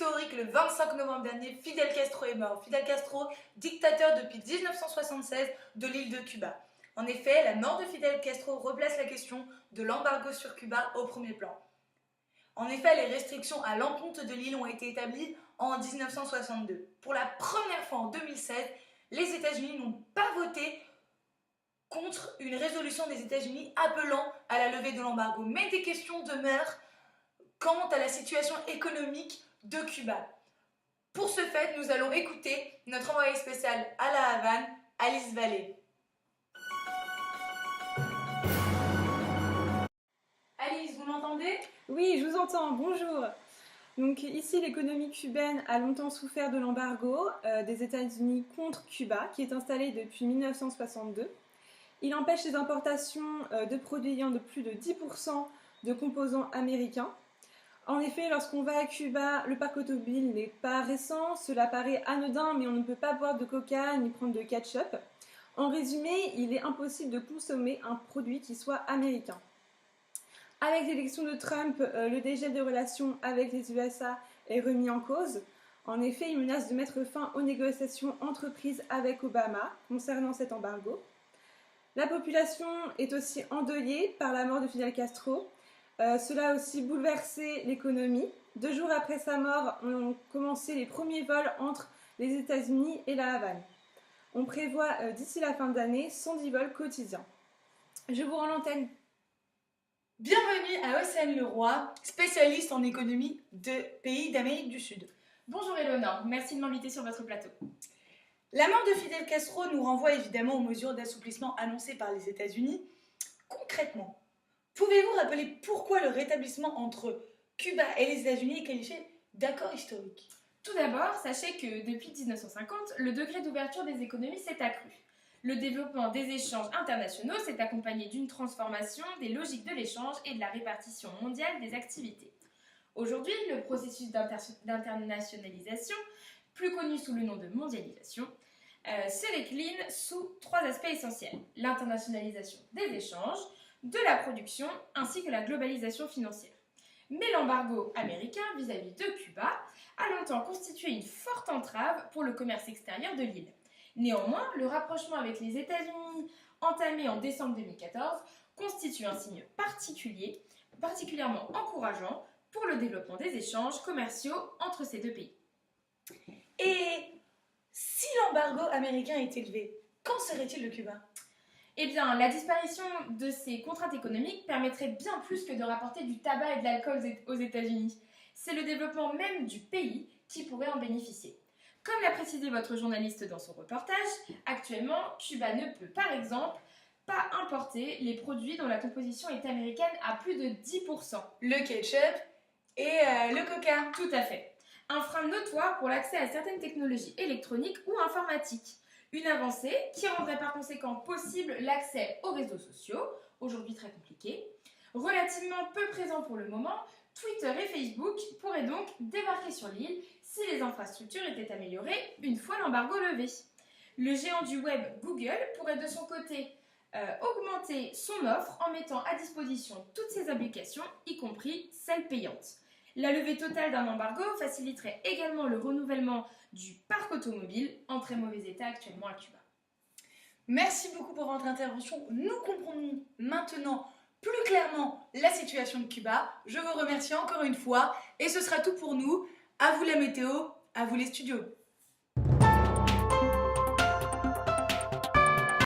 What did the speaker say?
historique, le 25 novembre dernier, Fidel Castro est mort. Fidel Castro, dictateur depuis 1976 de l'île de Cuba. En effet, la mort de Fidel Castro replace la question de l'embargo sur Cuba au premier plan. En effet, les restrictions à l'encontre de l'île ont été établies en 1962. Pour la première fois en 2016, les États-Unis n'ont pas voté contre une résolution des États-Unis appelant à la levée de l'embargo. Mais des questions demeurent quant à la situation économique de Cuba. Pour ce fait, nous allons écouter notre envoyée spéciale à la Havane, Alice Vallée. Alice, vous m'entendez ? Oui, je vous entends, bonjour. Donc ici, l'économie cubaine a longtemps souffert de l'embargo des États-Unis contre Cuba, qui est installé depuis 1962. Il empêche les importations de produits ayant de plus de 10% de composants américains. En effet, lorsqu'on va à Cuba, le parc automobile n'est pas récent, cela paraît anodin, mais on ne peut pas boire de coca ni prendre de ketchup. En résumé, il est impossible de consommer un produit qui soit américain. Avec l'élection de Trump, le dégel des relations avec les USA est remis en cause. En effet, il menace de mettre fin aux négociations entreprises avec Obama concernant cet embargo. La population est aussi endeuillée par la mort de Fidel Castro. Cela a aussi bouleversé l'économie. 2 jours après sa mort, ont commencé les premiers vols entre les États-Unis et la Havane. On prévoit d'ici la fin d'année 110 vols quotidiens. Je vous rends l'antenne. Bienvenue à Océane Leroy, spécialiste en économie de pays d'Amérique du Sud. Bonjour Eleonore, merci de m'inviter sur votre plateau. La mort de Fidel Castro nous renvoie évidemment aux mesures d'assouplissement annoncées par les États-Unis. Concrètement, pouvez-vous rappeler pourquoi le rétablissement entre Cuba et les États-Unis est qualifié d'accord historique ? Tout d'abord, sachez que depuis 1950, le degré d'ouverture des économies s'est accru. Le développement des échanges internationaux s'est accompagné d'une transformation des logiques de l'échange et de la répartition mondiale des activités. Aujourd'hui, le processus d'internationalisation, plus connu sous le nom de mondialisation, se décline sous 3 aspects essentiels. L'internationalisation des échanges, de la production ainsi que la globalisation financière. Mais l'embargo américain vis-à-vis de Cuba a longtemps constitué une forte entrave pour le commerce extérieur de l'île. Néanmoins, le rapprochement avec les États-Unis, entamé en décembre 2014, constitue un signe particulièrement encourageant pour le développement des échanges commerciaux entre ces 2 pays. Et si l'embargo américain est élevé, qu'en serait-il de Cuba ? Eh bien, la disparition de ces contraintes économiques permettrait bien plus que de rapporter du tabac et de l'alcool aux États-Unis. C'est le développement même du pays qui pourrait en bénéficier. Comme l'a précisé votre journaliste dans son reportage, actuellement, Cuba ne peut par exemple pas importer les produits dont la composition est américaine à plus de 10%. Le ketchup et le coca. Tout à fait. Un frein notoire pour l'accès à certaines technologies électroniques ou informatiques. Une avancée qui rendrait par conséquent possible l'accès aux réseaux sociaux, aujourd'hui très compliqué. Relativement peu présent pour le moment, Twitter et Facebook pourraient donc débarquer sur l'île si les infrastructures étaient améliorées une fois l'embargo levé. Le géant du web Google pourrait de son côté augmenter son offre en mettant à disposition toutes ses applications, y compris celles payantes. La levée totale d'un embargo faciliterait également le renouvellement du parc automobile en très mauvais état actuellement à Cuba. Merci beaucoup pour votre intervention. Nous comprenons maintenant plus clairement la situation de Cuba. Je vous remercie encore une fois et ce sera tout pour nous. À vous la météo, à vous les studios.